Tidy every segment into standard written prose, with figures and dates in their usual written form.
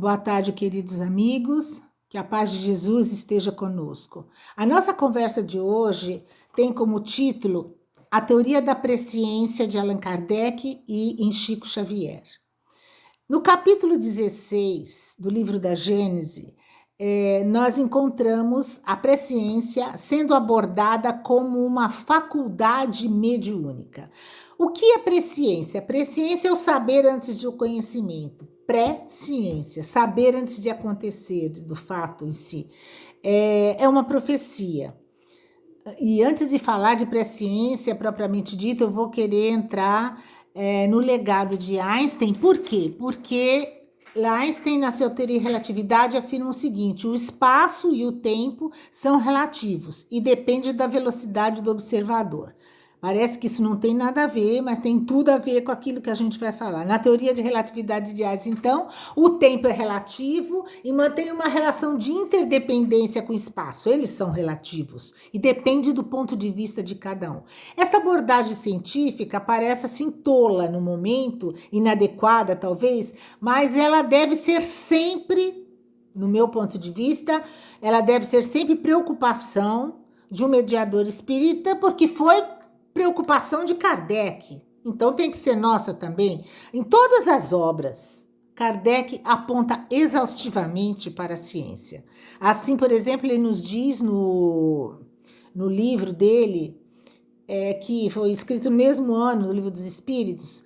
Boa tarde, queridos amigos. Que a paz de Jesus esteja conosco. A nossa conversa de hoje tem como título A Teoria da Presciência de Allan Kardec e em Chico Xavier. No capítulo 16 do livro da Gênese, nós encontramos a presciência sendo abordada como uma faculdade mediúnica. O que é presciência? A presciência é o saber antes do conhecimento. Pré-ciência, saber antes de acontecer, do fato em si. É uma profecia. E antes de falar de presciência propriamente dita, eu vou querer entrar no legado de Einstein. Por quê? Porque Einstein, na sua teoria de relatividade, afirma o seguinte: o espaço e o tempo são relativos e depende da velocidade do observador. Parece que isso não tem nada a ver, mas tem tudo a ver com aquilo que a gente vai falar. Na teoria de relatividade de Einstein, então, o tempo é relativo e mantém uma relação de interdependência com o espaço. Eles são relativos e depende do ponto de vista de cada um. Esta abordagem científica parece assim tola no momento, inadequada talvez, mas ela deve ser sempre, no meu ponto de vista, ela deve ser sempre preocupação de um mediador espírita, porque foi preocupação de Kardec, então tem que ser nossa também. Em todas as obras, Kardec aponta exaustivamente para a ciência. Assim, por exemplo, ele nos diz no livro dele, que foi escrito no mesmo ano, no Livro dos Espíritos,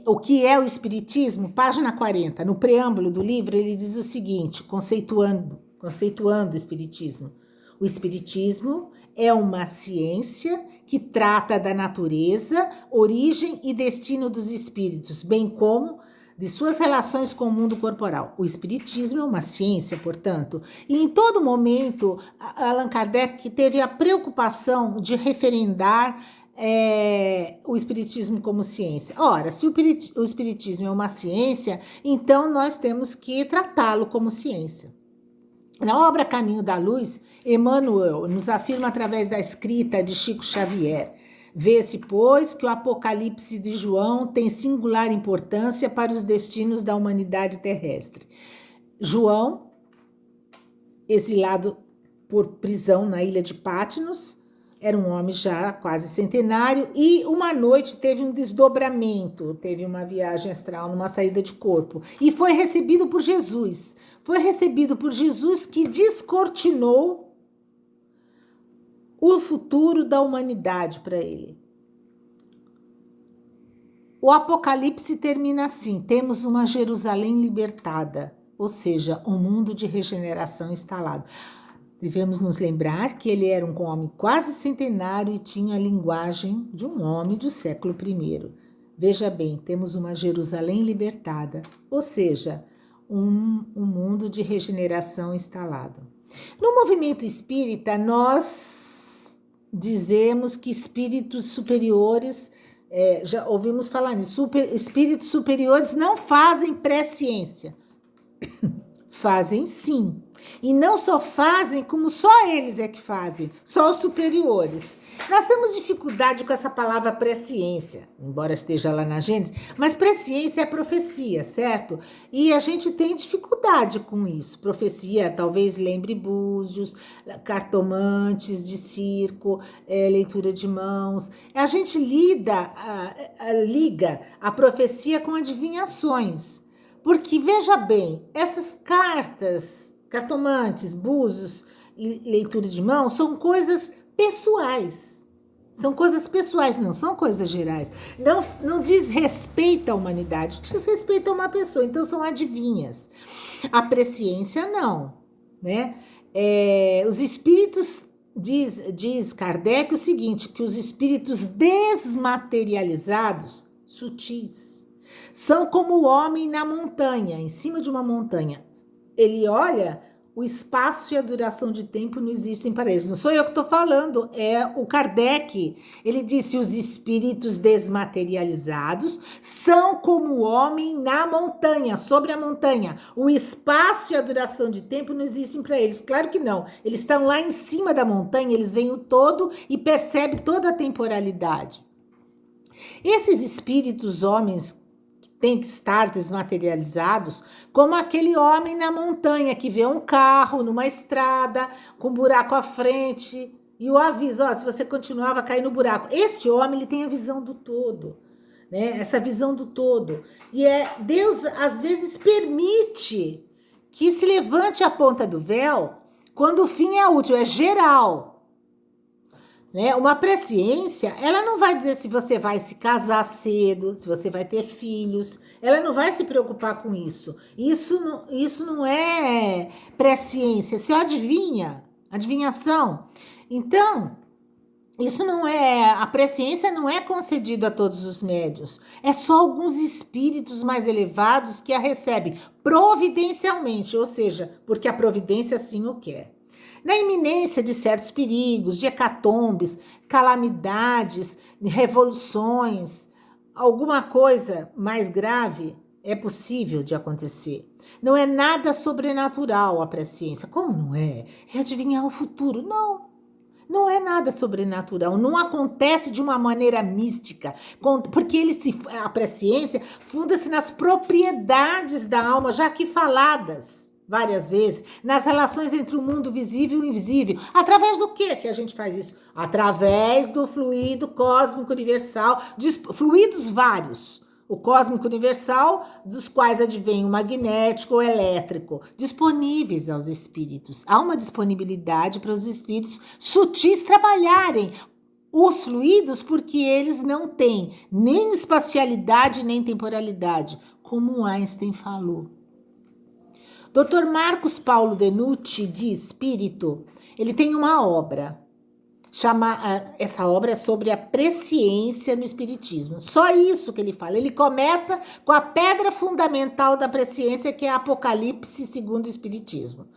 o que é o Espiritismo, página 40, no preâmbulo do livro, ele diz o seguinte, conceituando o Espiritismo. O Espiritismo é uma ciência que trata da natureza, origem e destino dos espíritos, bem como de suas relações com o mundo corporal. O Espiritismo é uma ciência, portanto, e em todo momento, Allan Kardec teve a preocupação de referendar o Espiritismo como ciência. Ora, se o Espiritismo é uma ciência, então nós temos que tratá-lo como ciência. Na obra Caminho da Luz, Emmanuel nos afirma através da escrita de Chico Xavier: vê-se, pois, que o Apocalipse de João tem singular importância para os destinos da humanidade terrestre. João, exilado por prisão na ilha de Patmos, era um homem já quase centenário e uma noite teve um desdobramento, teve uma viagem astral numa saída de corpo e foi recebido por Jesus. Foi recebido por Jesus, que descortinou o futuro da humanidade para ele. O Apocalipse termina assim: temos uma Jerusalém libertada, ou seja, um mundo de regeneração instalado. Devemos nos lembrar que ele era um homem quase centenário e tinha a linguagem de um homem do século I. Veja bem, temos uma Jerusalém libertada, ou seja, um mundo de regeneração instalado. No movimento espírita, nós dizemos que espíritos superiores, já ouvimos falar nisso, espíritos superiores não fazem presciência. Fazem sim. E não só fazem, como só eles é que fazem, só os superiores. Nós temos dificuldade com essa palavra presciência, embora esteja lá na Gênesis, mas presciência é profecia, certo? E a gente tem dificuldade com isso. Profecia, talvez lembre búzios, cartomantes de circo, leitura de mãos. A gente liga a profecia com adivinhações. Porque, veja bem, essas cartomantes, búzios e leitura de mão são coisas pessoais. São coisas pessoais, não são coisas gerais. Não diz respeito à humanidade, diz respeito a uma pessoa. Então, são adivinhas. A presciência, não. Né? Os espíritos, diz Kardec o seguinte, que os espíritos desmaterializados, sutis, são como o homem na montanha, em cima de uma montanha. Ele olha, o espaço e a duração de tempo não existem para eles. Não sou eu que estou falando, é o Kardec. Ele disse, os espíritos desmaterializados são como o homem na montanha, sobre a montanha. O espaço e a duração de tempo não existem para eles. Claro que não. Eles estão lá em cima da montanha, eles veem o todo e percebem toda a temporalidade. Esses espíritos, homens, têm que estar desmaterializados, como aquele homem na montanha que vê um carro numa estrada com um buraco à frente e o avisa, ó, se você continuar vai cair no buraco. Esse homem, ele tem a visão do todo, né? Essa visão do todo. E Deus às vezes permite que se levante a ponta do véu quando o fim é útil, é geral, né? Uma presciência, ela não vai dizer se você vai se casar cedo, se você vai ter filhos, ela não vai se preocupar com isso. Isso não é presciência, isso é adivinhação. Então, a presciência não é concedida a todos os médiuns, é só alguns espíritos mais elevados que a recebem providencialmente, ou seja, porque a providência assim o quer. Na iminência de certos perigos, de hecatombes, calamidades, revoluções, alguma coisa mais grave é possível de acontecer. Não é nada sobrenatural a presciência. Como não é? É adivinhar o futuro. Não é nada sobrenatural, não acontece de uma maneira mística, porque a presciência funda-se nas propriedades da alma, já aqui faladas várias vezes, nas relações entre o mundo visível e o invisível. Através do que a gente faz isso? Através do fluido cósmico universal, de fluidos vários. O cósmico universal, dos quais advém o magnético, o elétrico, disponíveis aos espíritos. Há uma disponibilidade para os espíritos sutis trabalharem os fluidos, porque eles não têm nem espacialidade nem temporalidade, como Einstein falou. Dr. Marcos Paulo Denucci, de Espírito, ele tem uma obra. Essa obra é sobre a presciência no espiritismo. Só isso que ele fala. Ele começa com a pedra fundamental da presciência, que é Apocalipse segundo o espiritismo.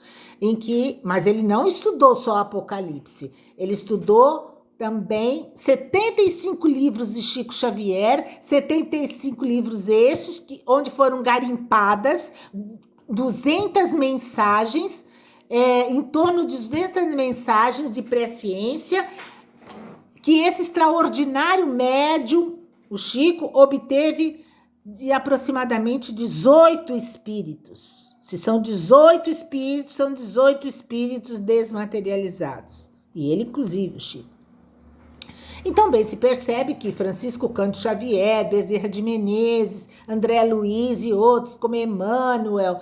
Mas ele não estudou só Apocalipse. Ele estudou também 75 livros de Chico Xavier, 75 livros estes, onde foram garimpadas 200 mensagens, em torno de 200 mensagens de presciência que esse extraordinário médium, o Chico, obteve de aproximadamente 18 espíritos. Se são 18 espíritos, são 18 espíritos desmaterializados. E ele, inclusive, o Chico. Então, bem, se percebe que Francisco Cândido Xavier, Bezerra de Menezes, André Luiz e outros, como Emmanuel,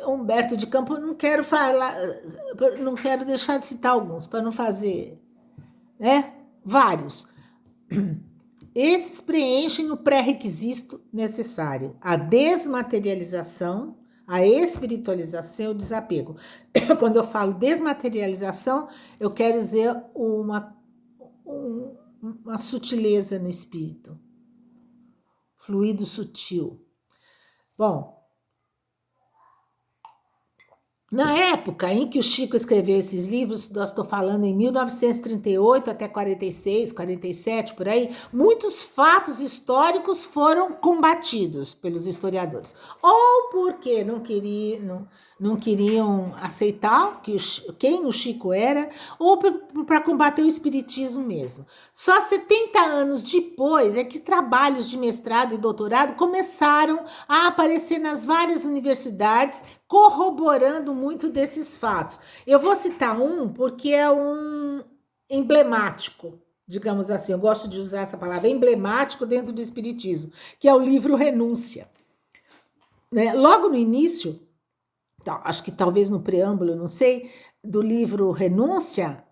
Humberto de Campos, não quero deixar de citar alguns, para não fazer, né? Vários. Esses preenchem o pré-requisito necessário: a desmaterialização, a espiritualização e o desapego. Quando eu falo desmaterialização, eu quero dizer uma sutileza no espírito, fluido sutil. Bom, na época em que o Chico escreveu esses livros, nós estou falando em 1938 até 46, 47, por aí, muitos fatos históricos foram combatidos pelos historiadores. Ou porque não queriam aceitar quem o Chico era, ou para combater o espiritismo mesmo. Só 70 anos depois é que trabalhos de mestrado e doutorado começaram a aparecer nas várias universidades, corroborando muito desses fatos. Eu vou citar um porque é um emblemático, digamos assim, eu gosto de usar essa palavra, emblemático dentro do espiritismo, que é o livro Renúncia. Logo no início, acho que talvez no preâmbulo, não sei, do livro Renúncia,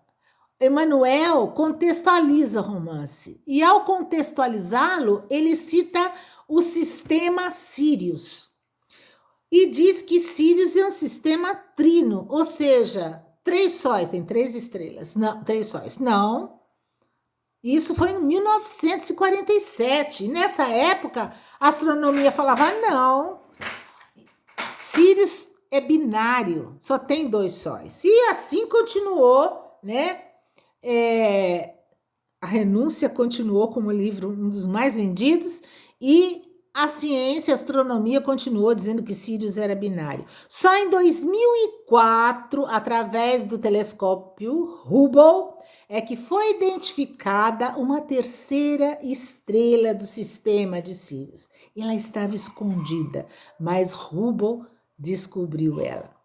Emmanuel contextualiza o romance. E ao contextualizá-lo, ele cita o sistema Sírius. E diz que Sírius é um sistema trino, ou seja, 3 sóis, tem 3 estrelas. Não, 3 sóis. Não. Isso foi em 1947. E nessa época, a astronomia falava, não, Sírius é binário, só tem 2 sóis. E assim continuou, né? A Renúncia continuou como livro um dos mais vendidos, e a ciência, a astronomia continuou dizendo que Sirius era binário. Só em 2004, através do telescópio Hubble, é que foi identificada uma terceira estrela do sistema de Sirius. Ela estava escondida, mas Hubble descobriu ela.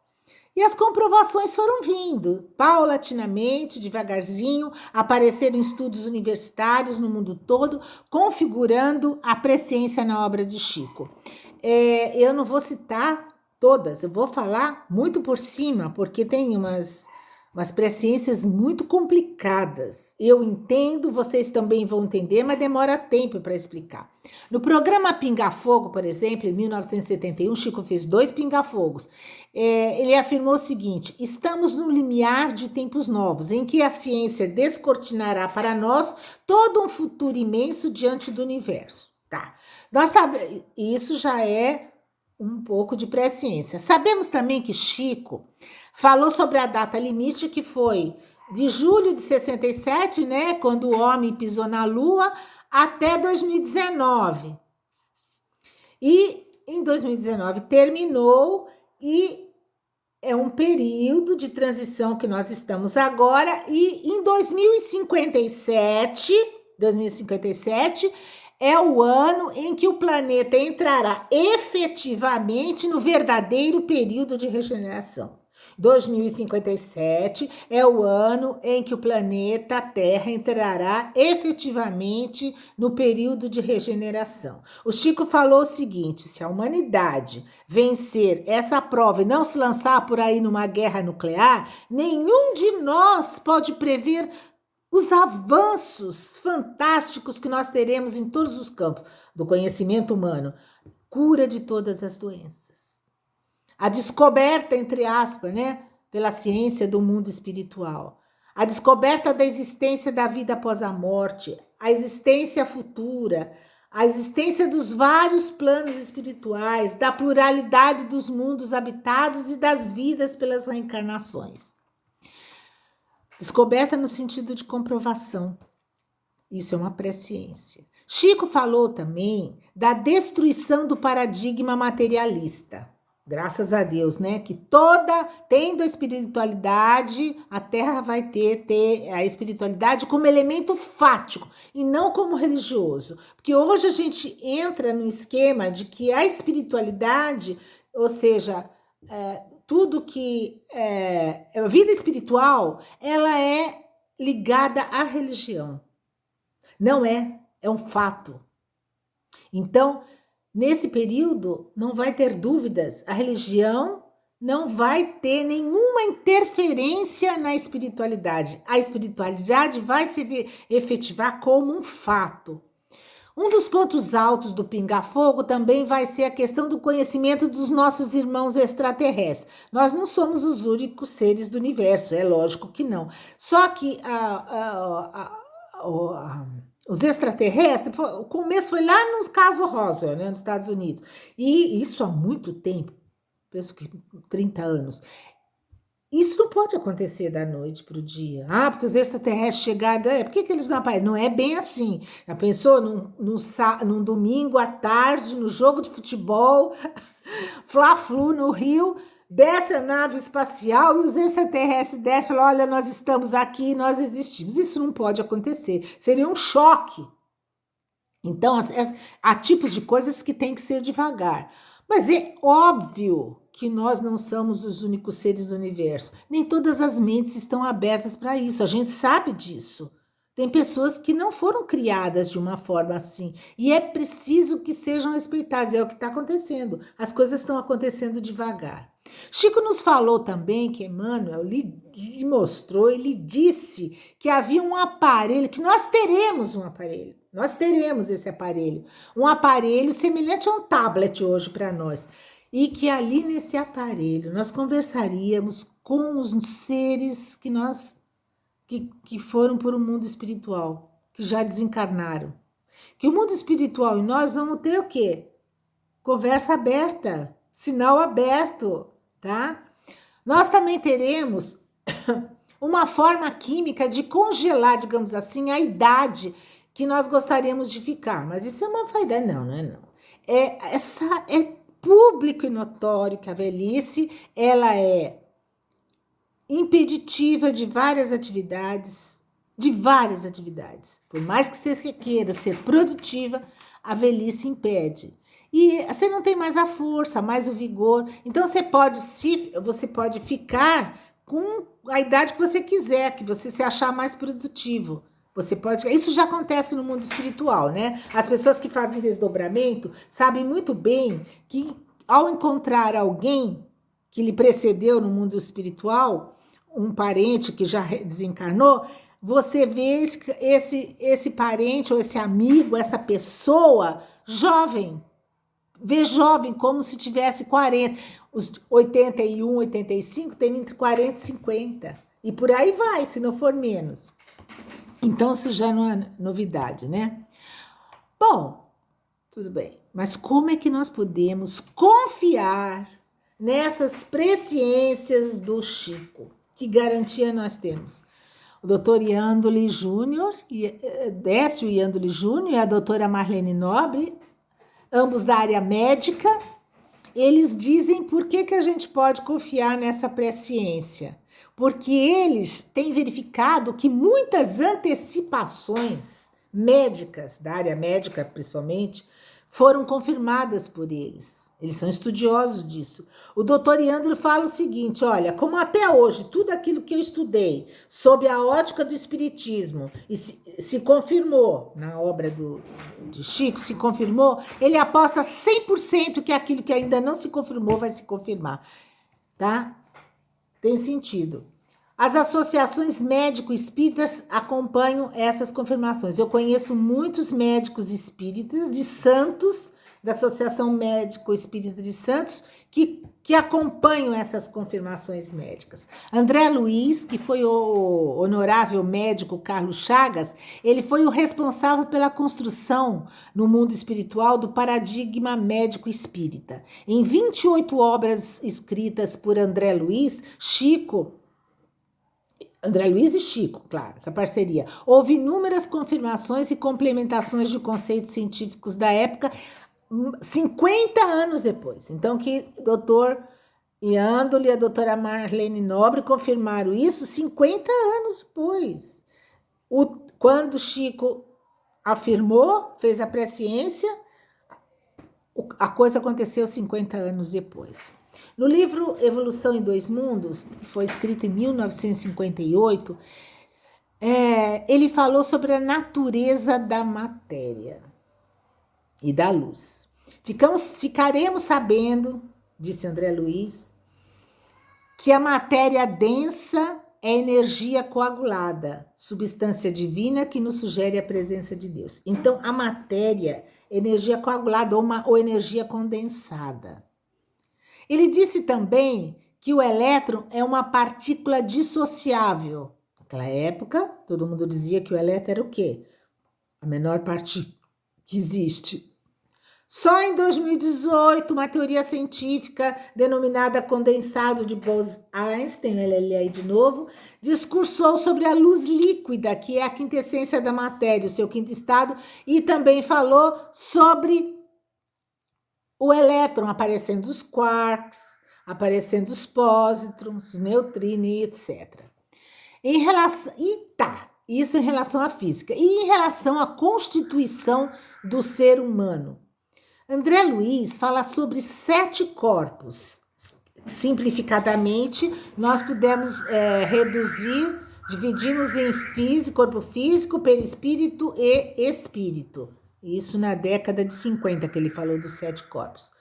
E as comprovações foram vindo, paulatinamente, devagarzinho, apareceram estudos universitários no mundo todo, configurando a presciência na obra de Chico. Eu não vou citar todas, eu vou falar muito por cima, porque tem umas presciências muito complicadas. Eu entendo, vocês também vão entender, mas demora tempo para explicar. No programa Pinga Fogo, por exemplo, em 1971, Chico fez 2 Pinga-Fogos. Ele afirmou o seguinte: estamos no limiar de tempos novos, em que a ciência descortinará para nós todo um futuro imenso diante do universo. Tá. Isso já é um pouco de pré-ciência. Sabemos também que Chico falou sobre a data limite, que foi de julho de 67, né, quando o homem pisou na Lua, até 2019. E em 2019 terminou, e é um período de transição que nós estamos agora, e em 2057 é o ano em que o planeta entrará efetivamente no verdadeiro período de regeneração. 2057 é o ano em que o planeta Terra entrará efetivamente no período de regeneração. O Chico falou o seguinte: se a humanidade vencer essa prova e não se lançar por aí numa guerra nuclear, nenhum de nós pode prever os avanços fantásticos que nós teremos em todos os campos do conhecimento humano, cura de todas as doenças. A descoberta, entre aspas, né, pela ciência do mundo espiritual. A descoberta da existência da vida após a morte, a existência futura, a existência dos vários planos espirituais, da pluralidade dos mundos habitados e das vidas pelas reencarnações. Descoberta no sentido de comprovação. Isso é uma presciência. Chico falou também da destruição do paradigma materialista. Graças a Deus, né? Que tendo a espiritualidade, a Terra vai ter a espiritualidade como elemento fático e não como religioso. Porque hoje a gente entra no esquema de que a espiritualidade, ou seja, tudo que a vida espiritual, ela é ligada à religião. Não é um fato. Então, nesse período, não vai ter dúvidas, a religião não vai ter nenhuma interferência na espiritualidade. A espiritualidade vai se efetivar como um fato. Um dos pontos altos do Pinga Fogo também vai ser a questão do conhecimento dos nossos irmãos extraterrestres. Nós não somos os únicos seres do universo, é lógico que não. Só que os extraterrestres, o começo foi lá no caso Roswell, né, nos Estados Unidos. E isso há muito tempo, penso que 30 anos. Isso não pode acontecer da noite para o dia. Porque os extraterrestres chegaram... por que eles não aparecem? Não é bem assim. Já pensou num domingo à tarde, no jogo de futebol, Fla-Flu no Rio, desce a nave espacial e os extraterrestres descem e falam: olha, nós estamos aqui, nós existimos. Isso não pode acontecer. Seria um choque. Então, há tipos de coisas que tem que ser devagar. Mas é óbvio que nós não somos os únicos seres do universo. Nem todas as mentes estão abertas para isso. A gente sabe disso. Tem pessoas que não foram criadas de uma forma assim. E é preciso que sejam respeitadas. É o que está acontecendo. As coisas estão acontecendo devagar. Chico nos falou também que Emmanuel lhe mostrou, ele disse que havia um aparelho, que nós teremos um aparelho. Nós teremos esse aparelho. Um aparelho semelhante a um tablet hoje para nós. E que ali nesse aparelho nós conversaríamos com os seres que foram para o mundo espiritual, que já desencarnaram. Que o mundo espiritual e nós vamos ter o quê? Conversa aberta, sinal aberto, tá? Nós também teremos uma forma química de congelar, digamos assim, a idade que nós gostaríamos de ficar. Mas isso é uma vaidade, não é não. É público e notório que a velhice ela é impeditiva de várias atividades, Por mais que você queira ser produtiva, a velhice impede. E você não tem mais a força, mais o vigor. Então você pode ficar com a idade que você quiser, que você se achar mais produtivo. Isso já acontece no mundo espiritual, né? As pessoas que fazem desdobramento sabem muito bem que ao encontrar alguém que lhe precedeu no mundo espiritual, um parente que já desencarnou, você vê esse parente ou esse amigo, essa pessoa jovem, vê jovem como se tivesse 40, os 81, 85 tem entre 40 e 50, e por aí vai, se não for menos. Então isso já não é novidade, né? Bom, tudo bem, mas como é que nós podemos confiar nessas presciências do Chico? Que garantia nós temos? O doutor Iandoli Júnior, Décio Iandoli Júnior e a doutora Marlene Nobre, ambos da área médica, eles dizem por que a gente pode confiar nessa presciência. Porque eles têm verificado que muitas antecipações médicas, da área médica principalmente, foram confirmadas por eles. Eles são estudiosos disso. O doutor Iandro fala o seguinte, olha, como até hoje tudo aquilo que eu estudei sob a ótica do espiritismo e se confirmou na obra de Chico, se confirmou, ele aposta 100% que aquilo que ainda não se confirmou vai se confirmar, tá? Tem sentido. As associações médico-espíritas acompanham essas confirmações. Eu conheço muitos médicos espíritas de Santos, da Associação Médico-Espírita de Santos, que acompanham essas confirmações médicas. André Luiz, que foi o honorável médico Carlos Chagas, ele foi o responsável pela construção no mundo espiritual do paradigma médico-espírita. Em 28 obras escritas por André Luiz e Chico, claro, essa parceria. Houve inúmeras confirmações e complementações de conceitos científicos da época, 50 anos depois. Então, que o doutor Iandoli e a doutora Marlene Nobre confirmaram isso 50 anos depois. Quando Chico afirmou, fez a presciência, a coisa aconteceu 50 anos depois. No livro Evolução em Dois Mundos, que foi escrito em 1958, ele falou sobre a natureza da matéria e da luz. Ficaremos sabendo, disse André Luiz, que a matéria densa é energia coagulada, substância divina que nos sugere a presença de Deus. Então, a matéria é energia coagulada ou energia condensada. Ele disse também que o elétron é uma partícula dissociável. Naquela época, todo mundo dizia que o elétron era o quê? A menor partícula que existe. Só em 2018, uma teoria científica denominada condensado de Bose-Einstein, ele aí de novo, discursou sobre a luz líquida, que é a quintessência da matéria, o seu quinto estado, e também falou sobre o elétron, aparecendo os quarks, aparecendo os pósitrons, os neutrinos, etc. Isso em relação à física. E em relação à constituição do ser humano, André Luiz fala sobre 7 corpos. Simplificadamente, nós pudemos dividimos em corpo físico, perispírito e espírito. Isso na década de 50, que ele falou dos 7 corpos.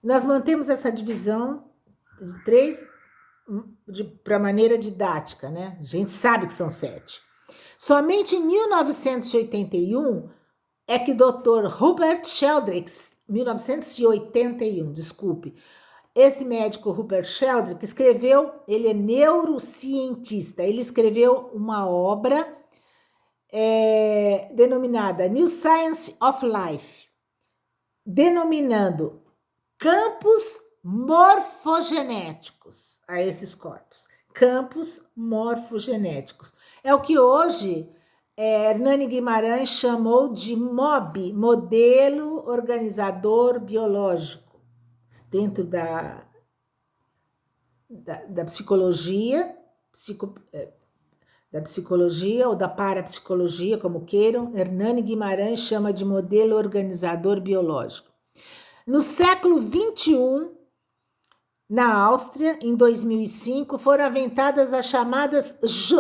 Nós mantemos essa divisão de 3 para maneira didática, né? A gente sabe que são 7. Somente em 1981 é que o Dr. Rupert Sheldrake, 1981, desculpe, esse médico Rupert Sheldrake escreveu, ele é neurocientista, ele escreveu uma obra denominada New Science of Life, denominando campos morfogenéticos a esses corpos. Campos morfogenéticos. É o que hoje Hernani Guimarães chamou de MOB, Modelo Organizador Biológico, dentro da psicologia, da psicologia ou da parapsicologia, como queiram. Hernani Guimarães chama de modelo organizador biológico. No século XXI, na Áustria, em 2005, foram aventadas as chamadas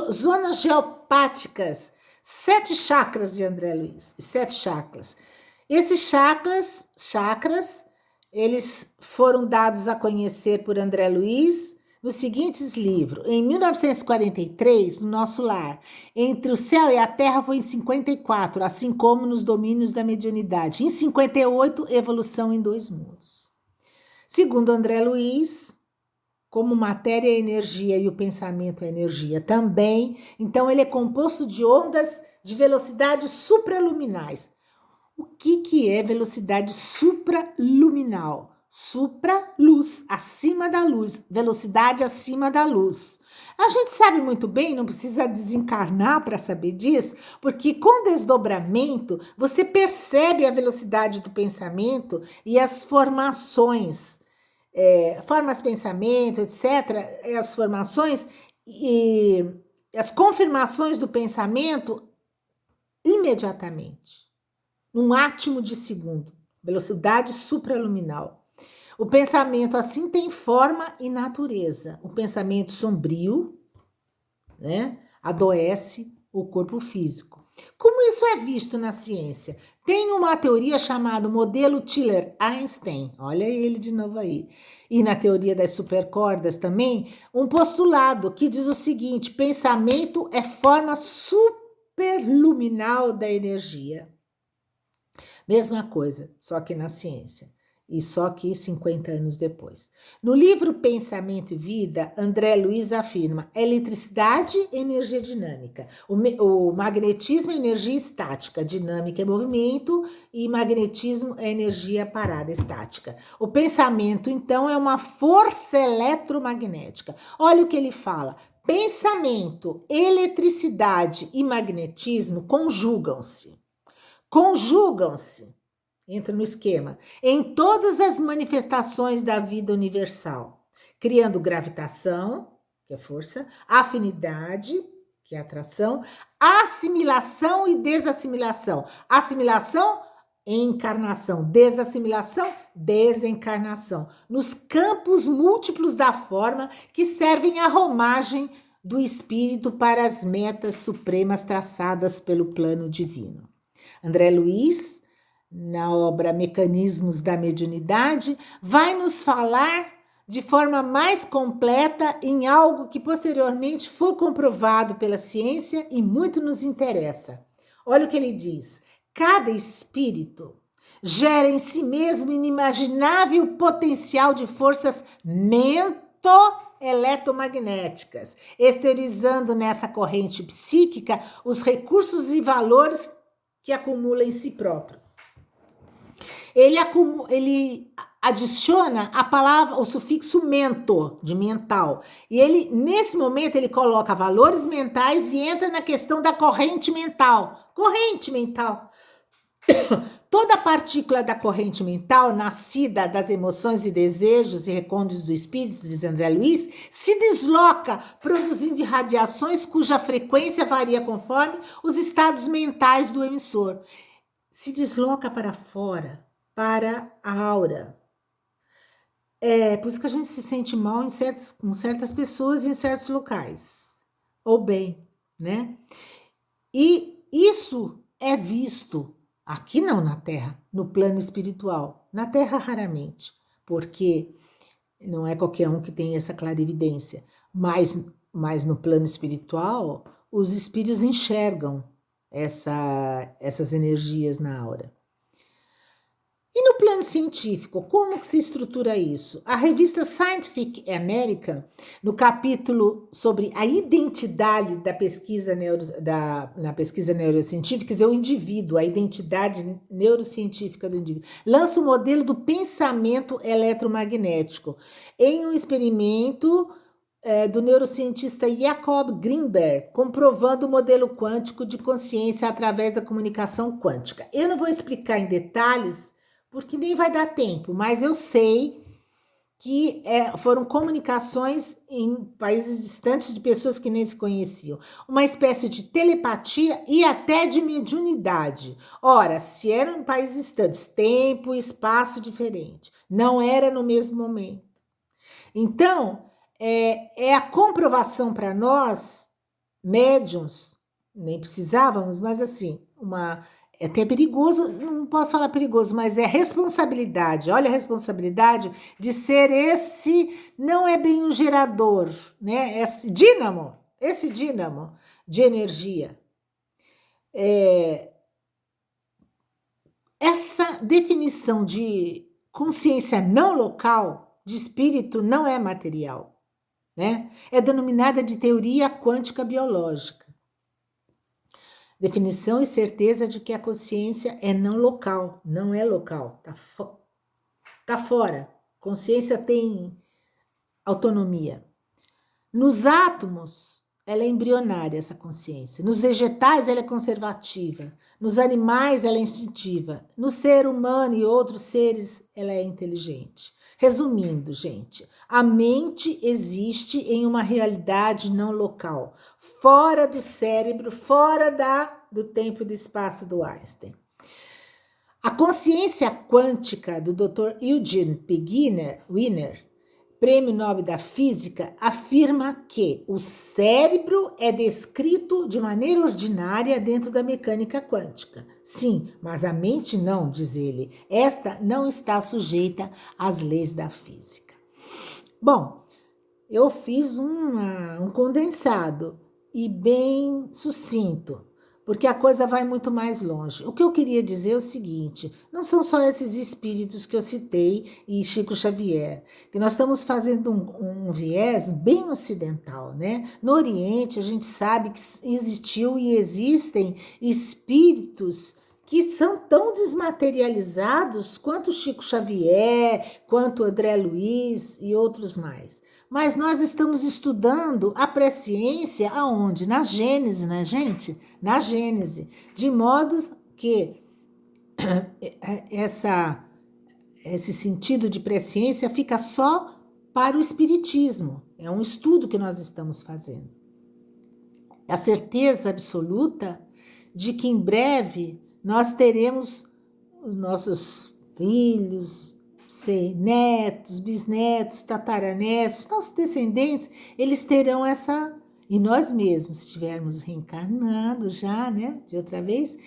zonas geopáticas, 7 chakras de André Luiz, 7 chakras. Esses chakras, eles foram dados a conhecer por André Luiz nos seguintes livros. Em 1943, no Nosso Lar, Entre o Céu e a Terra foi em 54, assim como nos Domínios da Mediunidade. Em 58, Evolução em 2 Mundos. Segundo André Luiz, como matéria é energia e o pensamento é energia também, então ele é composto de ondas de velocidade supraluminais. O que é velocidade supraluminal? Supra-luz, acima da luz, velocidade acima da luz. A gente sabe muito bem, não precisa desencarnar para saber disso, porque com desdobramento você percebe a velocidade do pensamento e as formações, formas pensamento, etc., as formações e as confirmações do pensamento imediatamente, num átimo de segundo, velocidade supraluminal. O pensamento assim tem forma e natureza. O pensamento sombrio, né, adoece o corpo físico. Como isso é visto na ciência? Tem uma teoria chamada modelo Tiller-Einstein, olha ele de novo aí, e na teoria das supercordas também, um postulado que diz o seguinte: pensamento é forma superluminal da energia. Mesma coisa, só que na ciência. E só que 50 anos depois. No livro Pensamento e Vida, André Luiz afirma: eletricidade é energia dinâmica, o magnetismo é energia estática, dinâmica é movimento e magnetismo é energia parada, estática. O pensamento, então, é uma força eletromagnética. Olha o que ele fala: pensamento, eletricidade e magnetismo conjugam-se. Entra no esquema, em todas as manifestações da vida universal, criando gravitação, que é força, afinidade, que é atração, assimilação e desassimilação. Assimilação, encarnação, desassimilação, desencarnação, nos campos múltiplos da forma que servem à romagem do espírito para as metas supremas traçadas pelo plano divino. André Luiz, na obra Mecanismos da Mediunidade, vai nos falar de forma mais completa em algo que posteriormente foi comprovado pela ciência e muito nos interessa. Olha o que ele diz: cada espírito gera em si mesmo inimaginável potencial de forças eletromagnéticas, exteriorizando nessa corrente psíquica os recursos e valores que acumula em si próprio. Ele adiciona a palavra, o sufixo mento, de mental. E ele, nesse momento, ele coloca valores mentais e entra na questão da corrente mental. Corrente mental. Toda partícula da corrente mental, nascida das emoções e desejos e recônditos do espírito, diz André Luiz, se desloca, produzindo radiações cuja frequência varia conforme os estados mentais do emissor. Se desloca para fora, para a aura. É por isso que a gente se sente mal com certas pessoas e em certos locais. Ou bem, né? E isso é visto aqui não na Terra, no plano espiritual. Na Terra raramente, porque não é qualquer um que tem essa clarividência. Mas no plano espiritual, os espíritos enxergam essas energias na aura. E no plano científico, como que se estrutura isso? A revista Scientific American, no capítulo sobre a identidade da pesquisa na pesquisa neurocientífica, quer dizer, o indivíduo, a identidade neurocientífica do indivíduo, lança o modelo do pensamento eletromagnético em um experimento do neurocientista Jacob Greenberg, comprovando o modelo quântico de consciência através da comunicação quântica. Eu não vou explicar em detalhes, porque nem vai dar tempo, mas eu sei que foram comunicações em países distantes de pessoas que nem se conheciam. Uma espécie de telepatia e até de mediunidade. Ora, se eram em países distantes, tempo e espaço diferente. Não era no mesmo momento. Então, é a comprovação para nós, médiuns, nem precisávamos, mas assim, é até perigoso, não posso falar perigoso, mas é responsabilidade, olha a responsabilidade de ser não é bem um gerador, né? Esse dínamo de energia. Essa definição de consciência não local, de espírito não é material, né? É denominada de teoria quântica biológica. Definição e certeza de que a consciência é não local, não é local, tá fora. Consciência tem autonomia. Nos átomos, ela é embrionária, essa consciência. Nos vegetais, ela é conservativa. Nos animais, ela é instintiva. No ser humano e outros seres, ela é inteligente. Resumindo, gente, a mente existe em uma realidade não local, fora do cérebro, fora do tempo e do espaço do Einstein. A consciência quântica do Dr. Eugene P. Wiener, Prêmio Nobel da Física, afirma que o cérebro é descrito de maneira ordinária dentro da mecânica quântica. Sim, mas a mente não, diz ele. Esta não está sujeita às leis da física. Bom, eu fiz um condensado e bem sucinto, porque a coisa vai muito mais longe. O que eu queria dizer é o seguinte, não são só esses espíritos que eu citei e Chico Xavier, que nós estamos fazendo um viés bem ocidental, né? No Oriente, a gente sabe que existiu e existem espíritos que são tão desmaterializados quanto Chico Xavier, quanto André Luiz e outros mais. Mas nós estamos estudando a presciência aonde? Na Gênese, né, gente? Na Gênese. De modo que esse sentido de presciência fica só para o Espiritismo. É um estudo que nós estamos fazendo. A certeza absoluta de que em breve nós teremos os nossos filhos, netos, bisnetos, tataranetos, nossos descendentes, eles terão e nós mesmos, se estivermos reencarnando já, né, de outra vez,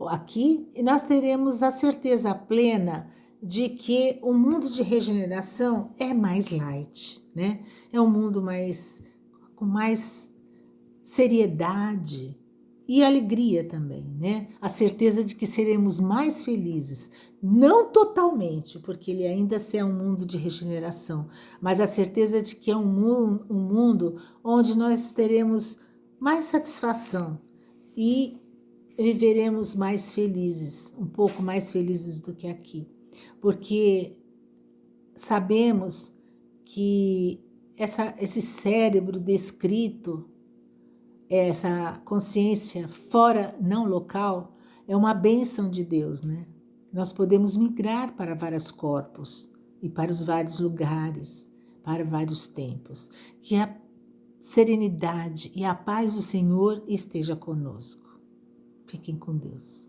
aqui, nós teremos a certeza plena de que o mundo de regeneração é mais light, né? É um mundo com mais seriedade e alegria também, né? A certeza de que seremos mais felizes, não totalmente, porque ele ainda é um mundo de regeneração, mas a certeza de que é um mundo onde nós teremos mais satisfação e viveremos mais felizes, um pouco mais felizes do que aqui, porque sabemos que esse cérebro descrito, essa consciência fora, não local, é uma bênção de Deus, né? Nós podemos migrar para vários corpos e para os vários lugares, para vários tempos. Que a serenidade e a paz do Senhor esteja conosco. Fiquem com Deus.